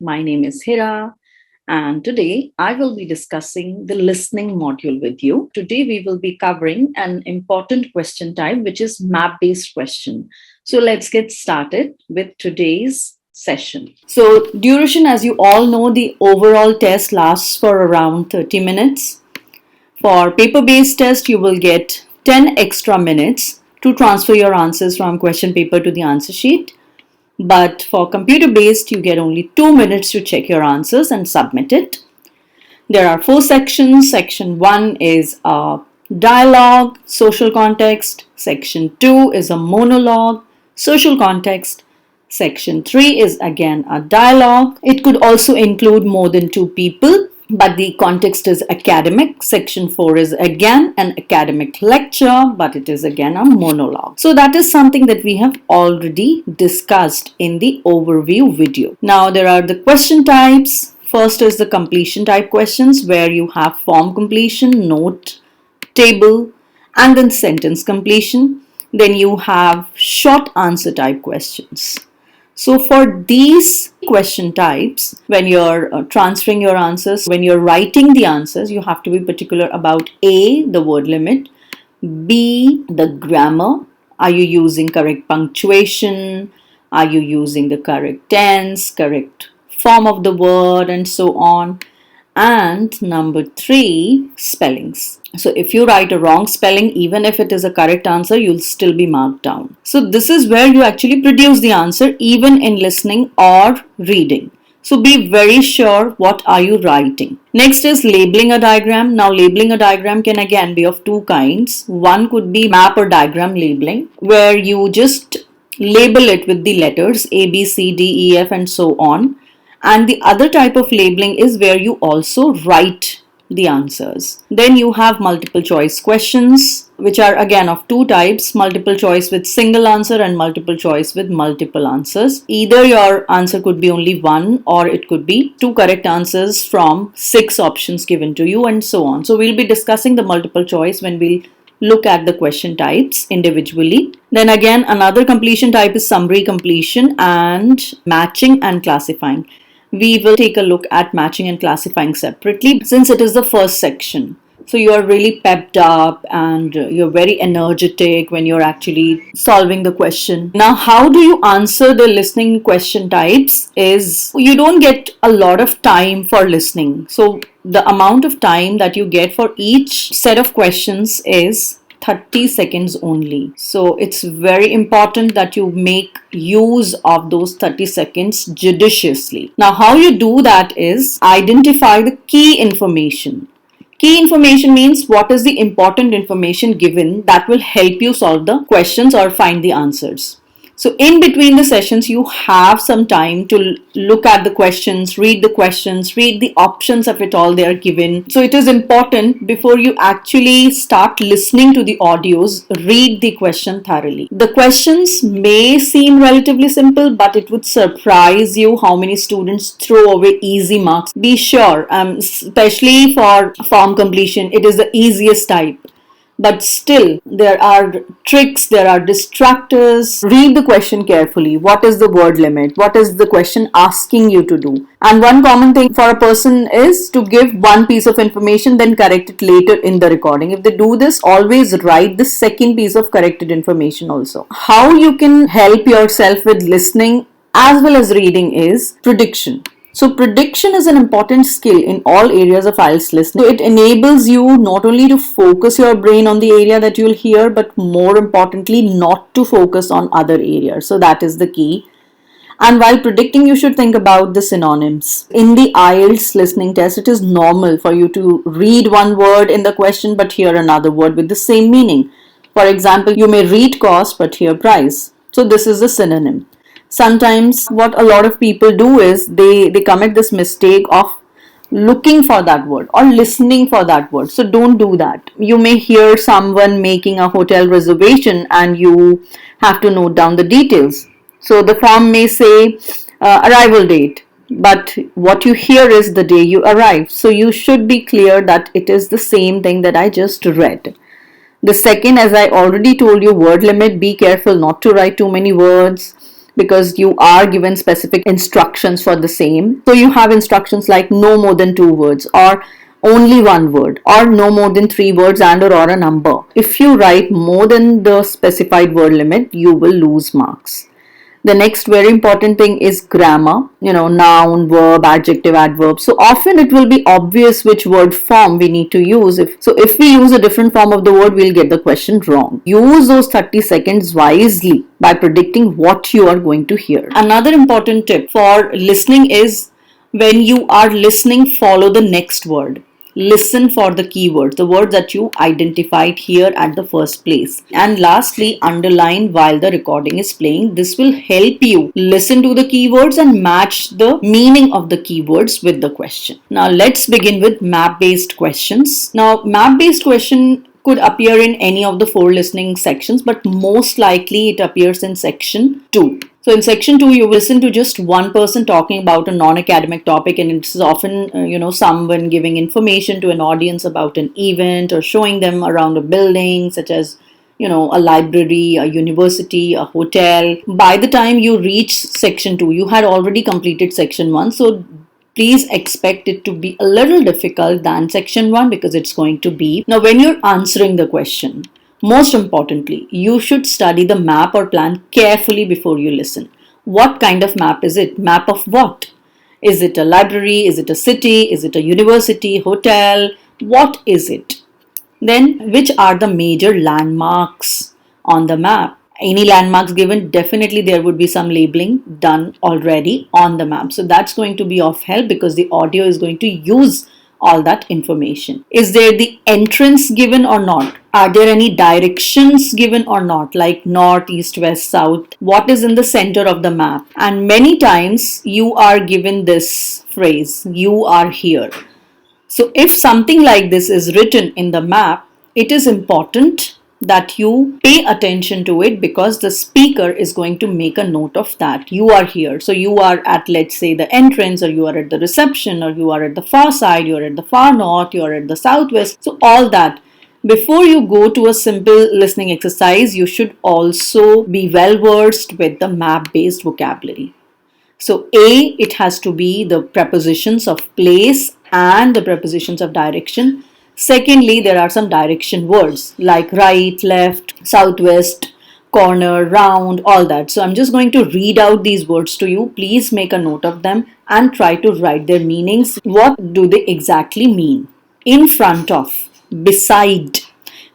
My name is Hira, and today I will be discussing the listening module with you. Today we will be covering an important question type, which is map based question. So let's get started with today's session. So, duration, as you all know, the overall test lasts for around 30 minutes. For paper based test, you will get 10 extra minutes to transfer your answers from question paper to the answer sheet. But for computer based, you get only 2 minutes to check your answers and submit it. There are 4 sections. Section 1 is a dialogue, social context. Section 2 is a monologue, social context. Section 3 is again a dialogue. It could also include more than 2 people, but the context is academic. Section 4 is again an academic lecture, but it is again a monologue. So that is something that we have already discussed in the overview video. Now there are the question types. First is the completion type questions, where you have form completion, note, table, and then sentence completion. Then you have short answer type questions. So for these question types, when you're transferring your answers, when you're writing the answers, you have to be particular about A, the word limit, B, the grammar. Are you using correct punctuation? Are you using the correct tense, correct form of the word, and so on? And number 3, spellings. So if you write a wrong spelling, even if it is a correct answer, you'll still be marked down. So this is where you actually produce the answer, even in listening or reading. So be very sure what are you writing. Next is labeling a diagram. Now labeling a diagram can again be of 2 kinds. One could be map or diagram labeling, where you just label it with the letters A, B, C, D, E, F, and so on. And the other type of labeling is where you also write the answers. Then you have multiple choice questions, which are again of 2 types, multiple choice with single answer and multiple choice with multiple answers. Either your answer could be only 1, or it could be 2 correct answers from 6 options given to you, and so on. So we'll be discussing the multiple choice when we'll look at the question types individually. Then again, another completion type is summary completion and matching and classifying. We will take a look at matching and classifying separately, since it is the first section. So you are really pepped up and you're very energetic when you're actually solving the question. Now, how do you answer the listening question types is you don't get a lot of time for listening. So the amount of time that you get for each set of questions is 30 seconds only. So it's very important that you make use of those 30 seconds judiciously. Now, how you do that is identify the key information. Key information means what is the important information given that will help you solve the questions or find the answers. So in between the sessions, you have some time to look at the questions, read the options of it all they are given. So it is important before you actually start listening to the audios, read the question thoroughly. The questions may seem relatively simple, but it would surprise you how many students throw away easy marks. Be sure, especially for form completion, it is the easiest type. But still, there are tricks, there are distractors. Read the question carefully. What is the word limit? What is the question asking you to do? And one common thing for a person is to give one piece of information, then correct it later in the recording. If they do this, always write the second piece of corrected information also. How you can help yourself with listening as well as reading is prediction. So prediction is an important skill in all areas of IELTS listening. So it enables you not only to focus your brain on the area that you'll hear, but more importantly, not to focus on other areas. So that is the key. And while predicting, you should think about the synonyms. In the IELTS listening test, it is normal for you to read one word in the question but hear another word with the same meaning. For example, you may read cost but hear price. So this is a synonym. Sometimes what a lot of people do is they commit this mistake of looking for that word or listening for that word. So don't do that. You may hear someone making a hotel reservation and you have to note down the details. So the form may say arrival date, but what you hear is the day you arrive. So you should be clear that it is the same thing that I just read. The second, as I already told you, word limit. Be careful not to write too many words. because you are given specific instructions for the same. So you have instructions like no more than 2 words, or only 1 word, or no more than 3 words and or a number. If you write more than the specified word limit, you will lose marks. The next very important thing is grammar, noun, verb, adjective, adverb. So often it will be obvious which word form we need to use. If we use a different form of the word, we'll get the question wrong. Use those 30 seconds wisely by predicting what you are going to hear. Another important tip for listening is, when you are listening, follow the next word. Listen for the keywords, the words that you identified here at the first place. And lastly, underline while the recording is playing. This will help you listen to the keywords and match the meaning of the keywords with the question. Now let's begin with map-based questions. Now, map-based question could appear in any of the 4 listening sections, but most likely it appears in section 2. So in section 2, you will listen to just one person talking about a non-academic topic, and it's often, someone giving information to an audience about an event or showing them around a building, such as, a library, a university, a hotel. By the time you reach section 2, you had already completed section 1. So please expect it to be a little difficult than section 1, because it's going to be. Now, when you're answering the question, most importantly, you should study the map or plan carefully before you listen. What kind of map is it? Map of what? Is it a library? Is it a city? Is it a university, hotel? What is it? Then, which are the major landmarks on the map? Any landmarks given, definitely there would be some labeling done already on the map. So that's going to be of help, because the audio is going to use all that information. Is there the entrance given or not? Are there any directions given or not, like north, east, west, south? What is in the center of the map? And many times you are given this phrase, you are here. So if something like this is written in the map, it is important that you pay attention to it, because the speaker is going to make a note of that. You are here. So you are at, let's say, the entrance, or you are at the reception, or you are at the far side, you are at the far north, you are at the southwest. So all that. Before you go to a simple listening exercise, you should also be well versed with the map-based vocabulary. So A, it has to be the prepositions of place and the prepositions of direction. Secondly, there are some direction words like right, left, southwest, corner, round, all that. So I'm just going to read out these words to you. Please make a note of them and try to write their meanings. What do they exactly mean? In front of, beside.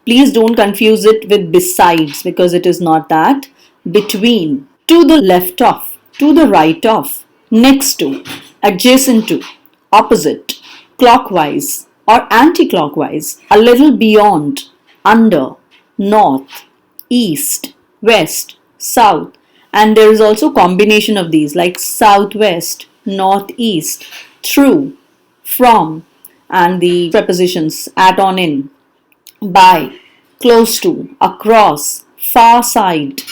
Please don't confuse it with besides, because it is not that. Between, to the left of, to the right of, next to, adjacent to, opposite, clockwise or anti-clockwise, a little beyond, under, north, east, west, south. And there is also combination of these, like southwest, northeast, through, from, and the prepositions at, on, in, by, close to, across, far side,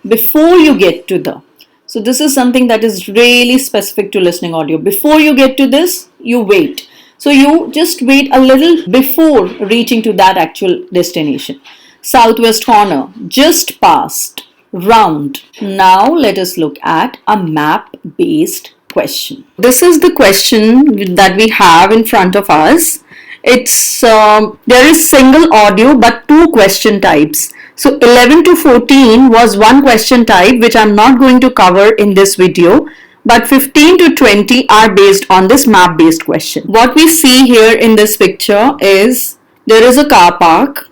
before you get to the. So this is something that is really specific to listening audio. Before you get to this, you wait. So you just wait a little before reaching to that actual destination. Southwest corner, just past, round. Now let us look at a map-based question. This is the question that we have in front of us. It's there is single audio but 2 question types. So 11 to 14 was one question type, which I'm not going to cover in this video, but 15 to 20 are based on this map based question. What we see here in this picture is there is a car park,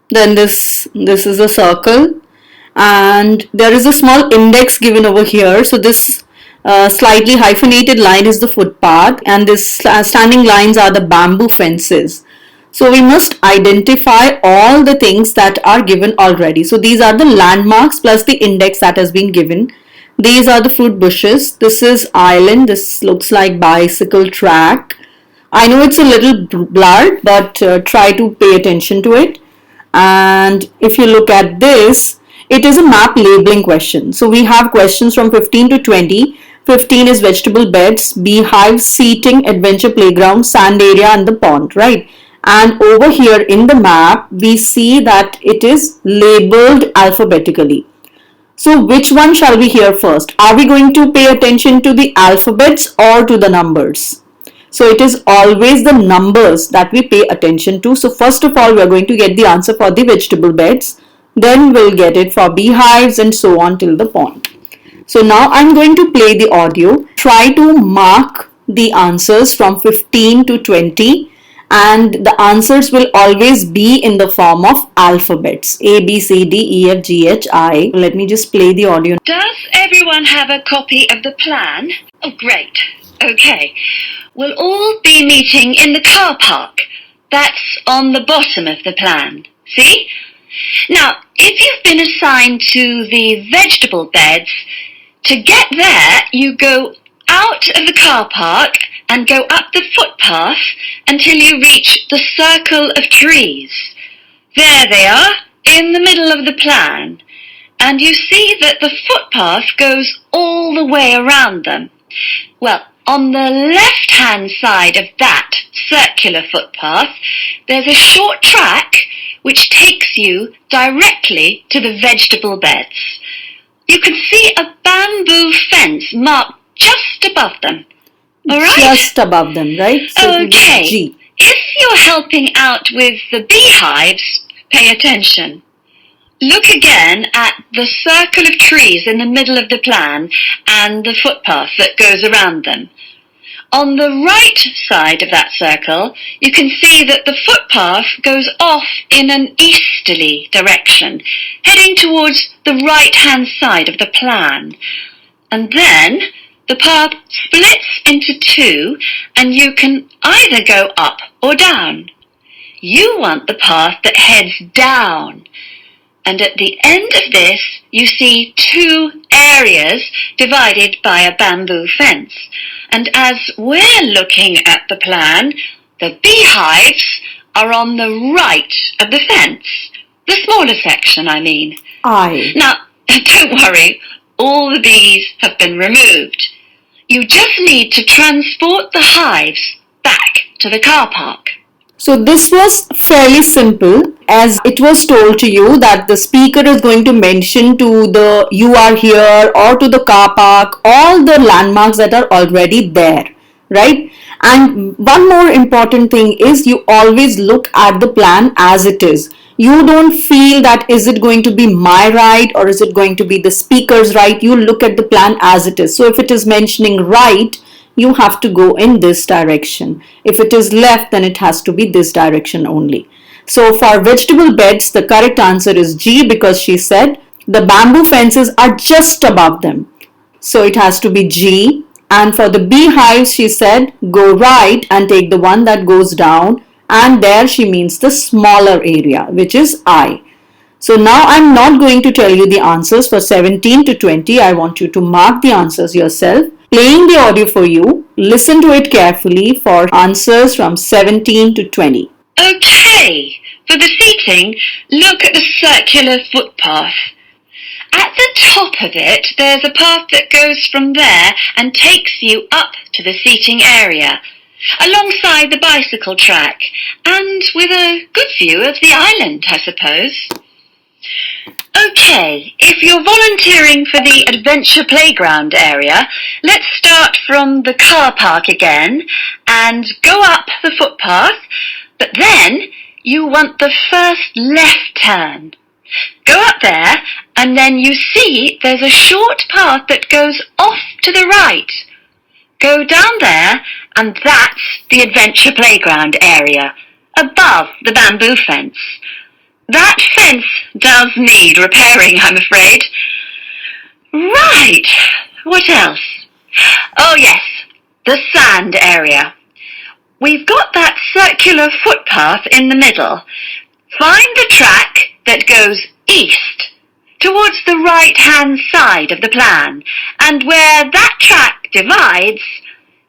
then this is a circle, and there is a small index given over here. So this slightly hyphenated line is the footpath, and this standing lines are the bamboo fences. So we must identify all the things that are given already. So these are the landmarks plus the index that has been given. These are the fruit bushes. This is island. This looks like bicycle track. I know it's a little blurred, but try to pay attention to it. And if you look at this, it is a map labeling question. So we have questions from 15 to 20. 15 is vegetable beds, beehive, seating, adventure playground, sand area, and the pond, right? And over here in the map, we see that it is labeled alphabetically. So which one shall we hear first? Are we going to pay attention to the alphabets or to the numbers? So it is always the numbers that we pay attention to. So first of all, we are going to get the answer for the vegetable beds. Then we'll get it for beehives and so on till the pond. So now I'm going to play the audio. Try to mark the answers from 15 to 20, and the answers will always be in the form of alphabets A, B, C, D, E, F, G, H, I. Let me just play the audio. Does everyone have a copy of the plan? Oh, great. Okay. We'll all be meeting in the car park. That's on the bottom of the plan. See? Now, if you've been assigned to the vegetable beds, to get there, you go out of the car park and go up the footpath until you reach the circle of trees. There they are, in the middle of the plan. And you see that the footpath goes all the way around them. Well, on the left-hand side of that circular footpath, there's a short track which takes you directly to the vegetable beds. You can see a bamboo fence marked just above them. All right? Just above them, right? So okay. G. If you're helping out with the beehives, pay attention. Look again at the circle of trees in the middle of the plan and the footpath that goes around them. On the right side of that circle, you can see that the footpath goes off in an easterly direction, heading towards the right-hand side of the plan. And then the path splits into two, and you can either go up or down. You want the path that heads down. And at the end of this, you see two areas divided by a bamboo fence. And as we're looking at the plan, the beehives are on the right of the fence. The smaller section, I mean. I. Now, don't worry, all the bees have been removed. You just need to transport the hives back to the car park. So this was fairly simple, as it was told to you that the speaker is going to mention to the "you are here" or to the car park all the landmarks that are already there, right? And one more important thing is you always look at the plan as it is. You don't feel that is it going to be my right or is it going to be the speaker's right. You look at the plan as it is. So if it is mentioning right, you have to go in this direction. If it is left, then it has to be this direction only. So for vegetable beds, the correct answer is G, because she said the bamboo fences are just above them. So it has to be G. And for the beehives, she said go right and take the one that goes down. And there she means the smaller area, which is I. So now I'm not going to tell you the answers for 17 to 20. I want you to mark the answers yourself. Playing the audio for you, listen to it carefully for answers from 17 to 20. Okay, for the seating, look at the circular footpath. At the top of it, there's a path that goes from there and takes you up to the seating area, alongside the bicycle track, and with a good view of the island, I suppose. Okay, if you're volunteering for the adventure playground area, let's start from the car park again and go up the footpath, but then you want the first left turn. Go up there and then you see there's a short path that goes off to the right. Go down there and that's the adventure playground area, above the bamboo fence. That fence does need repairing, I'm afraid. Right, what else? Oh yes, the sand area. We've got that circular footpath in the middle. Find the track that goes east, towards the right-hand side of the plan, and where that track divides,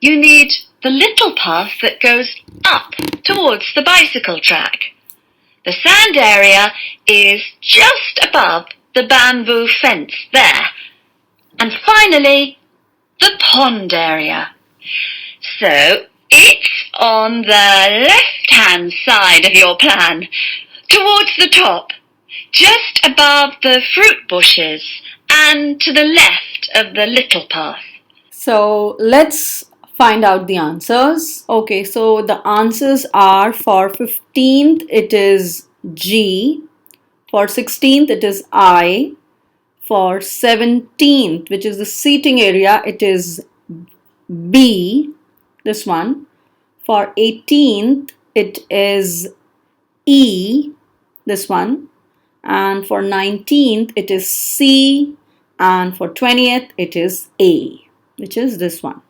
you need the little path that goes up towards the bicycle track. The sand area is just above the bamboo fence there. And finally, the pond area. So, it's on the left-hand side of your plan, towards the top, just above the fruit bushes and to the left of the little path. So let's find out the answers. Okay, so the answers are for 15th it is G, for 16th it is I, for 17th, which is the seating area, it is B, this one. For 18th it is E, this one. And for 19th it is C, and for 20th it is A, which is this one.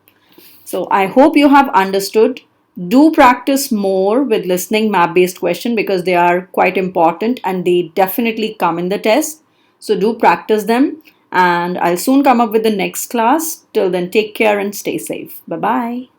So I hope you have understood. Do practice more with listening map based question because they are quite important and they definitely come in the test. So do practice them, and I'll soon come up with the next class. Till then, take care and stay safe. Bye bye.